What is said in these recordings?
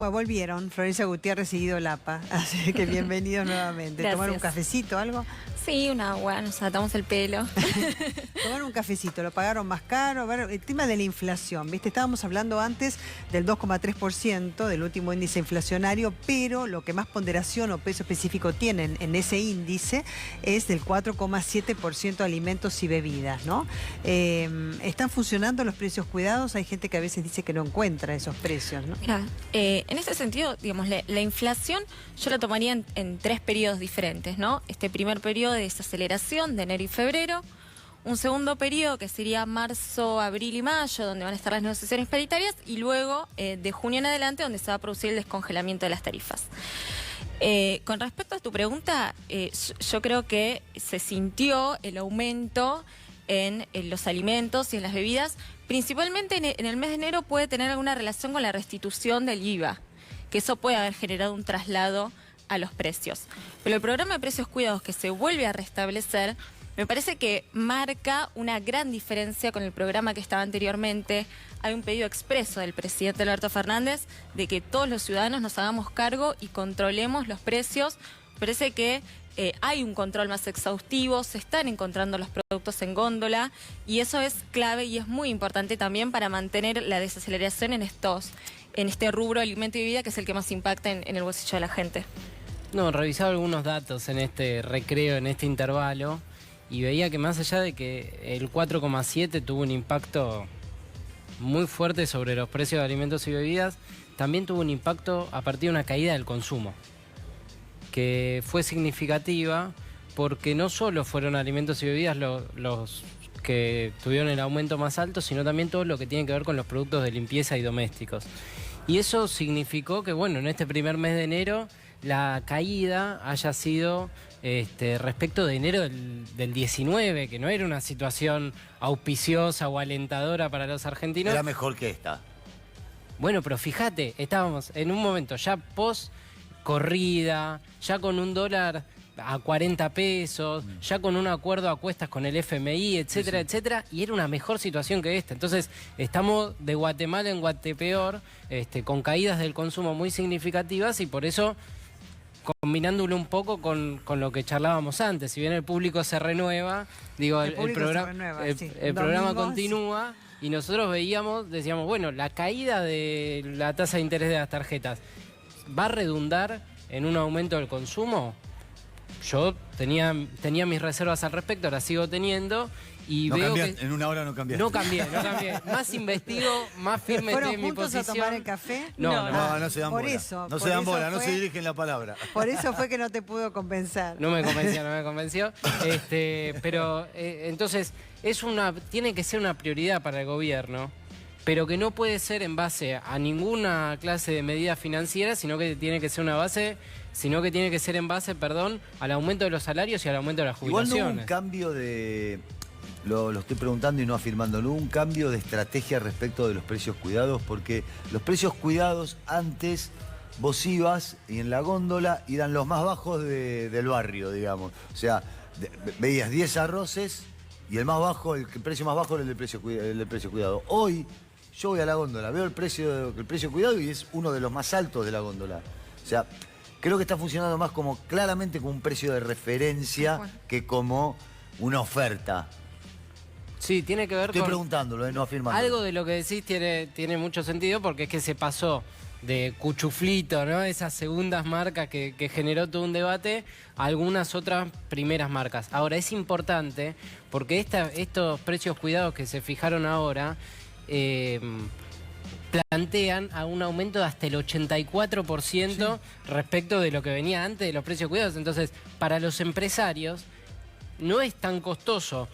Bueno, volvieron, Florencia Gutiérrez y Guido Lapa, así que bienvenidos nuevamente. Gracias. ¿Tomar un cafecito, algo? Sí, un agua, nos atamos el pelo. Tomar un cafecito, ¿lo pagaron más caro? A ver, el tema de la inflación, ¿viste? Estábamos hablando antes del 2,3% del último índice inflacionario, pero lo que más ponderación o peso específico tienen en ese índice es del 4,7% de alimentos y bebidas, ¿no? ¿Están funcionando los precios cuidados? Hay gente que a veces dice que no encuentra esos precios, ¿no? Mira, en ese sentido, digamos, la inflación yo la tomaría en tres periodos diferentes, ¿no? Este primer periodo de desaceleración de enero y febrero, un segundo periodo que sería marzo, abril y mayo, donde van a estar las negociaciones paritarias, y luego de junio en adelante, donde se va a producir el descongelamiento de las tarifas. Con respecto a tu pregunta, yo creo que se sintió el aumento en los alimentos y en las bebidas, principalmente en el mes de enero puede tener alguna relación con la restitución del IVA, que eso puede haber generado un traslado a los precios. Pero el programa de precios cuidados que se vuelve a restablecer, me parece que marca una gran diferencia con el programa que estaba anteriormente. Hay un pedido expreso del presidente Alberto Fernández de que todos los ciudadanos nos hagamos cargo y controlemos los precios. Parece que hay un control más exhaustivo, se están encontrando los productos en góndola y eso es clave y es muy importante también para mantener la desaceleración en este rubro alimento y bebida, que es el que más impacta en el bolsillo de la gente. No, revisaba algunos datos en este recreo, en este intervalo, y veía que más allá de que el 4,7 tuvo un impacto muy fuerte sobre los precios de alimentos y bebidas, también tuvo un impacto a partir de una caída del consumo, que fue significativa porque no solo fueron alimentos y bebidas los que tuvieron el aumento más alto, sino también todo lo que tiene que ver con los productos de limpieza y domésticos. Y eso significó que, bueno, en este primer mes de enero la caída haya sido respecto de enero del 19, que no era una situación auspiciosa o alentadora para los argentinos. Era mejor que esta. Bueno, pero fíjate, estábamos en un momento ya post corrida, ya con un dólar a 40 pesos, ya con un acuerdo a cuestas con el FMI, etcétera, sí, etcétera, y era una mejor situación que esta. Entonces, estamos de Guatemala en Guatepeor, con caídas del consumo muy significativas, y por eso, combinándolo un poco con lo que charlábamos antes, si bien el público se renueva, digo, el programa continúa, sí. Y nosotros decíamos, bueno, la caída de la tasa de interés de las tarjetas ¿va a redundar en un aumento del consumo? Yo tenía mis reservas al respecto, las sigo teniendo y no veo que... En una hora no cambiaste. No cambié. Más investigo, más firme estoy en mi posición. ¿Fueron juntos a tomar el café? No se dan por bola. Eso, no se dan bola, no se dirigen la palabra. Por eso fue que no te pudo convencer. No me convenció. Pero entonces, tiene que ser una prioridad para el gobierno, pero que no puede ser en base a ninguna clase de medida financiera, sino que tiene que ser en base, al aumento de los salarios y al aumento de las jubilaciones. Igual no hubo un cambio de... Lo estoy preguntando y no afirmando, no hubo un cambio de estrategia respecto de los precios cuidados, porque los precios cuidados antes vos ibas y en la góndola eran los más bajos del barrio, digamos. O sea, veías 10 arroces y el precio más bajo era el del precio cuidado. Hoy yo voy a la góndola, veo el precio cuidado y es uno de los más altos de la góndola. O sea, creo que está funcionando más claramente como un precio de referencia que como una oferta. Sí, tiene que ver Estoy preguntándolo, no afirmándolo. Algo de lo que decís tiene mucho sentido, porque es que se pasó de cuchuflito, ¿no? Esas segundas marcas que generó todo un debate, a algunas otras primeras marcas. Ahora, es importante porque estos precios cuidados que se fijaron ahora plantean a un aumento de hasta el 84% respecto de lo que venía antes de los precios cuidados. Entonces, para los empresarios no es tan costoso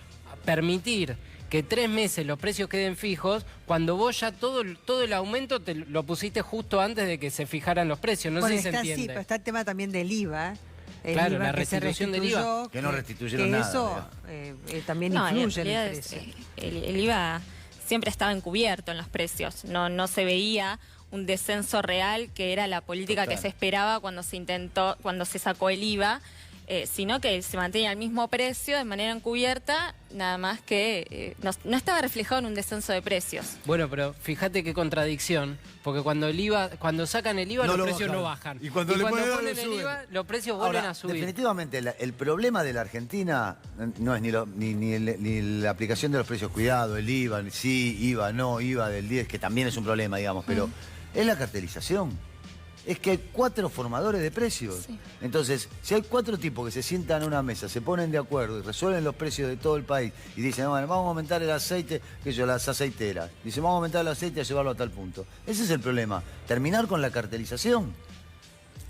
permitir que 3 meses los precios queden fijos cuando vos ya todo el aumento te lo pusiste justo antes de que se fijaran los precios. No sé si se entiende. Sí, pero está el tema también del IVA. Claro, la restitución del IVA. Que no restituyeron nada. Eso también influye en el precio. El IVA siempre estaba encubierto en los precios. No se veía un descenso real, que era la política que se esperaba cuando se sacó el IVA. sino que se mantenía al mismo precio de manera encubierta, nada más que no estaba reflejado en un descenso de precios. Bueno, pero fíjate qué contradicción, porque cuando cuando sacan el IVA No los lo precios bajan. no bajan. Y cuando le ponen ponen el IVA los precios vuelven Ahora, a subir. definitivamente, el problema de la Argentina no es ni la aplicación de los precios cuidados, el IVA, sí, IVA, no, IVA del 10, que también es un problema, digamos, pero es la cartelización. Es que hay 4 formadores de precios. Sí. Entonces, si hay 4 tipos que se sientan a una mesa, se ponen de acuerdo y resuelven los precios de todo el país y dicen, bueno, vamos a aumentar el aceite, que yo, las aceiteras. Dicen, vamos a aumentar el aceite y a llevarlo a tal punto. Ese es el problema. Terminar con la cartelización.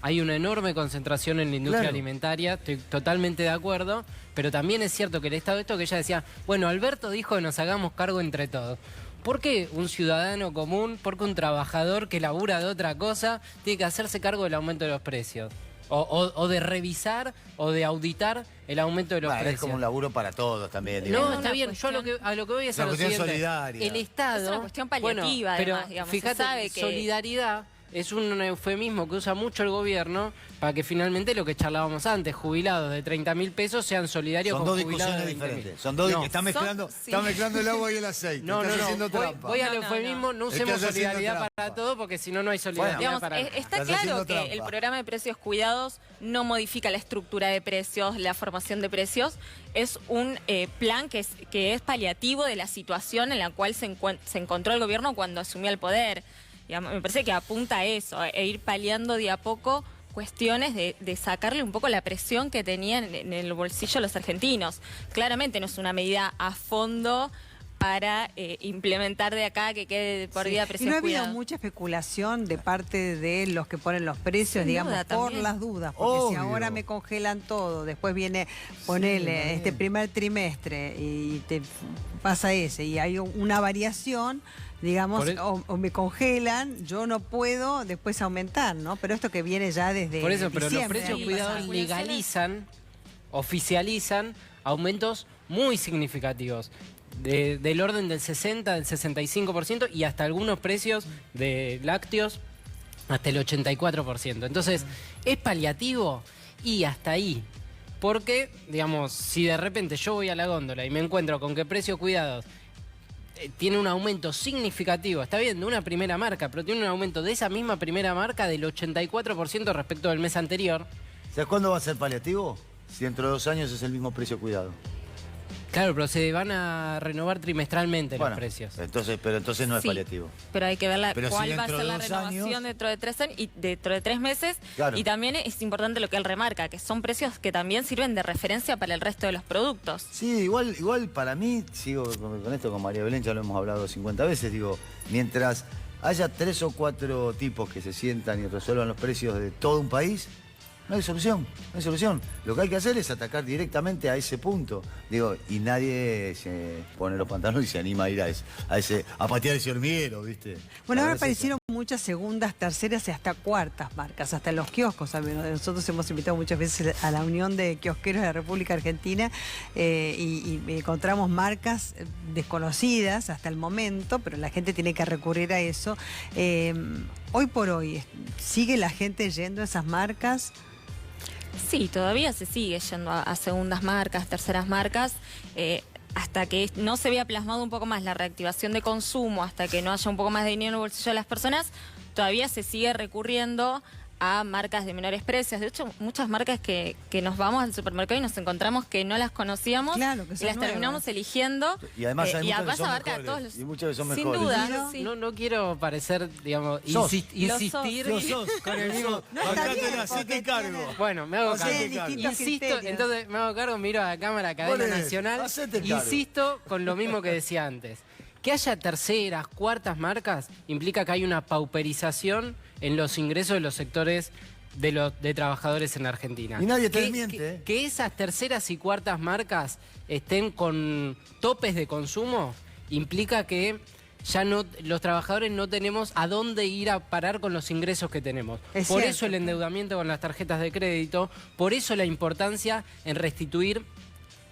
Hay una enorme concentración en la industria Claro. alimentaria, estoy totalmente de acuerdo, pero también es cierto que el Estado, esto que ella decía, bueno, Alberto dijo que nos hagamos cargo entre todos. ¿Por qué un ciudadano común, por qué un trabajador que labura de otra cosa, tiene que hacerse cargo del aumento de los precios? O de revisar o de auditar el aumento de los Bueno, precios. es como un laburo para todos también. No, digamos. está una bien. Yo a lo que voy es Una a lo cuestión siguiente. solidaria. El Estado... Es una cuestión paliativa, bueno, pero además, digamos, se fíjate, sabe que- solidaridad es un eufemismo que usa mucho el gobierno para que finalmente lo que charlábamos antes, jubilados de 30.000 pesos sean solidarios Son con dos jubilados de discusiones 20.000. diferentes. Son dos No. está mezclando, sí. está mezclando el agua y el aceite. No, Estás haciendo voy, trampa. voy al No, no, eufemismo, no usemos Estás haciendo solidaridad trampa. para todo porque si no, no hay solidaridad Digamos, para nada. está Estás claro haciendo que trampa. el programa de precios cuidados no modifica la estructura de precios, la formación de precios. Es un plan que es paliativo de la situación en la cual se encontró el gobierno cuando asumió el poder. Digamos, me parece que apunta a eso, e ir paliando de a poco cuestiones de sacarle un poco la presión que tenían en el bolsillo los argentinos. Claramente no es una medida a fondo para implementar de acá que quede de por Sí. vida Y precios no ha habido cuidados. mucha especulación de parte de los que ponen los precios, Sin digamos, duda, por también. las dudas. Porque si Obvio. ahora me congelan todo, después viene ponerle también. este primer trimestre y te pasa ese y hay una variación, digamos, Por o me congelan, yo no puedo después aumentar, ¿no? Pero esto que viene ya desde Por eso, pero los diciembre, precios Sí, cuidados las legalizan, oficializan aumentos muy significativos. Del orden del 60, del 65% y hasta algunos precios de lácteos hasta el 84%. Entonces, ¿es paliativo? Y hasta ahí. Porque, digamos, si de repente yo voy a la góndola y me encuentro con que precios cuidados tiene un aumento significativo, está bien, de una primera marca, pero tiene un aumento de esa misma primera marca del 84% respecto del mes anterior. ¿Sabes cuándo va a ser paliativo? Si dentro de 2 años es el mismo precio cuidado. Claro, pero se van a renovar trimestralmente los precios. Pero entonces no es Sí, paliativo. pero hay que ver Pero si cuál va a dentro ser de la 2 renovación años- dentro de 3 años y dentro de 3 meses. Claro. Y también es importante lo que él remarca, que son precios que también sirven de referencia para el resto de los productos. Sí, igual para mí, sigo con esto con María Belén, ya lo hemos hablado 50 veces, digo, mientras haya 3 o 4 tipos que se sientan y resuelvan los precios de todo un país, no hay solución, no hay solución. Lo que hay que hacer es atacar directamente a ese punto. Digo, y nadie se pone los pantalones y se anima a ir a patear ese hormiguero, ¿viste? Bueno, La ahora verdad es aparecieron muchas segundas, terceras y hasta cuartas marcas, hasta en los kioscos. Nosotros hemos invitado muchas veces a la Unión de Kiosqueros de la República Argentina y encontramos marcas desconocidas hasta el momento, pero la gente tiene que recurrir a eso. Hoy por hoy, ¿sigue la gente yendo a esas marcas? Sí, todavía se sigue yendo a segundas marcas, terceras marcas, hasta que no se vea plasmado un poco más la reactivación de consumo, hasta que no haya un poco más de dinero en el bolsillo de las personas, todavía se sigue recurriendo a marcas de menores precios. De hecho, muchas marcas que nos vamos al supermercado y nos encontramos que no las conocíamos, Claro, que y son las nuevas. terminamos eligiendo. Y además hay y muchas que además son abarca a mejores, todos los... y muchas que son Sin mejores. duda, No, sí. no quiero parecer, digamos, Sos. insistir. Lo sos. con el mismo. No, está bien, porque tiene- Bueno, me hago O sea, cargo. hay distintos Insisto, criterios. entonces me hago cargo, miro a la Cámara Cadena Ponele, Nacional. hacete cargo. Insisto con lo mismo que decía antes. Que haya terceras, cuartas marcas implica que hay una pauperización en los ingresos de los sectores de trabajadores en Argentina. Y nadie te Que- desmiente, que- ¿eh? que esas terceras y cuartas marcas estén con topes de consumo implica que ya no, los trabajadores no tenemos a dónde ir a parar con los ingresos que tenemos. Es Por cierto. eso el endeudamiento con las tarjetas de crédito, por eso la importancia en restituir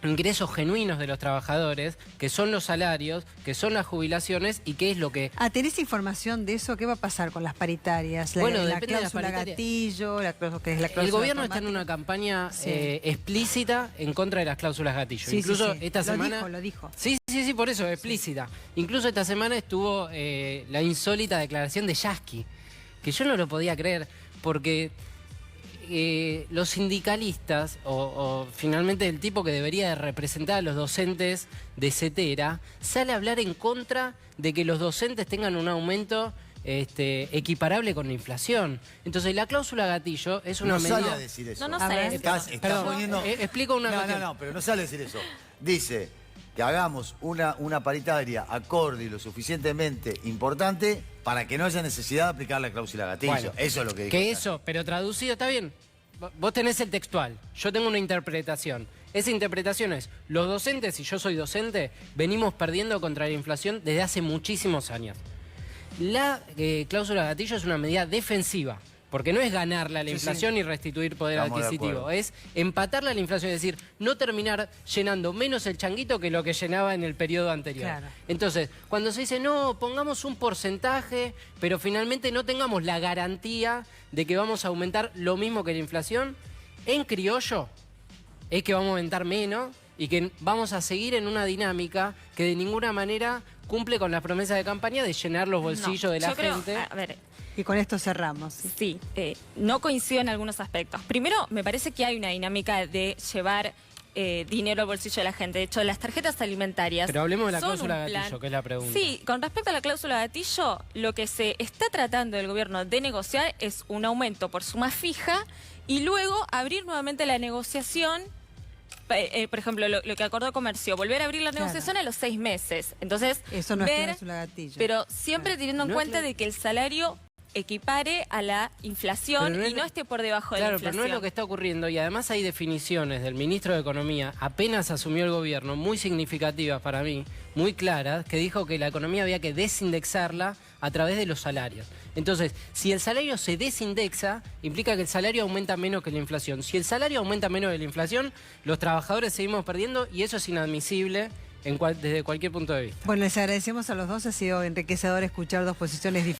ingresos genuinos de los trabajadores, que son los salarios, que son las jubilaciones y qué es lo que... ¿Tenés información de eso? ¿Qué va a pasar con las paritarias? Bueno, la depende de las cláusula paritarias. gatillo, que es la cláusula El gobierno está en automática. una campaña Sí. explícita en contra de las cláusulas gatillo. Sí, Incluso sí, sí. esta semana... Lo dijo. Sí, por eso, explícita. Incluso esta semana estuvo la insólita declaración de Yasky, que yo no lo podía creer, porque los sindicalistas, o finalmente el tipo que debería de representar a los docentes de CETERA, sale a hablar en contra de que los docentes tengan un aumento equiparable con la inflación. Entonces la cláusula gatillo es una No medida... sale a decir eso. No A sale. ver. Estás Perdón, poniendo... explico una cuestión. No, pero no sale a decir eso. Dice que hagamos una paritaria acorde y lo suficientemente importante para que no haya necesidad de aplicar la cláusula gatillo. Bueno, eso es lo que dijo. que eso, pero traducido está bien. Vos tenés el textual, yo tengo una interpretación. Esa interpretación es, los docentes, y yo soy docente, venimos perdiendo contra la inflación desde hace muchísimos años. La cláusula gatillo es una medida defensiva, porque no es ganarle a la inflación y restituir poder Estamos de adquisitivo, acuerdo. es empatarle a la inflación, es decir, no terminar llenando menos el changuito que lo que llenaba en el periodo anterior. Claro. Entonces, cuando se dice, no, pongamos un porcentaje, pero finalmente no tengamos la garantía de que vamos a aumentar lo mismo que la inflación, en criollo es que vamos a aumentar menos y que vamos a seguir en una dinámica que de ninguna manera cumple con las promesas de campaña de llenar los bolsillos de la yo creo, gente. a ver, Y con esto cerramos. sí, no coincido en algunos aspectos. Primero, me parece que hay una dinámica de llevar dinero al bolsillo de la gente. De hecho, las tarjetas alimentarias... Pero hablemos de la son cláusula un plan- gatillo, que es la pregunta. Sí, con respecto a la cláusula gatillo, lo que se está tratando el gobierno de negociar es un aumento por suma fija y luego abrir nuevamente la negociación. Por ejemplo, lo que acordó Comercio, volver a abrir la Claro. negociación a los 6 meses. Entonces, Eso no es ver, cláusula gatillo. pero siempre Claro. teniendo en No es cuenta cla- de que el salario equipare a la inflación Pero no es y no lo- esté por debajo de Claro, la pero inflación. no es lo que está ocurriendo y además hay definiciones del ministro de Economía, apenas asumió el gobierno, muy significativas para mí, muy claras, que dijo que la economía había que desindexarla a través de los salarios. Entonces, si el salario se desindexa, implica que el salario aumenta menos que la inflación. Si el salario aumenta menos que la inflación, los trabajadores seguimos perdiendo y eso es inadmisible desde cualquier punto de vista. Bueno, les agradecemos a los dos. Ha sido enriquecedor escuchar dos posiciones diferentes.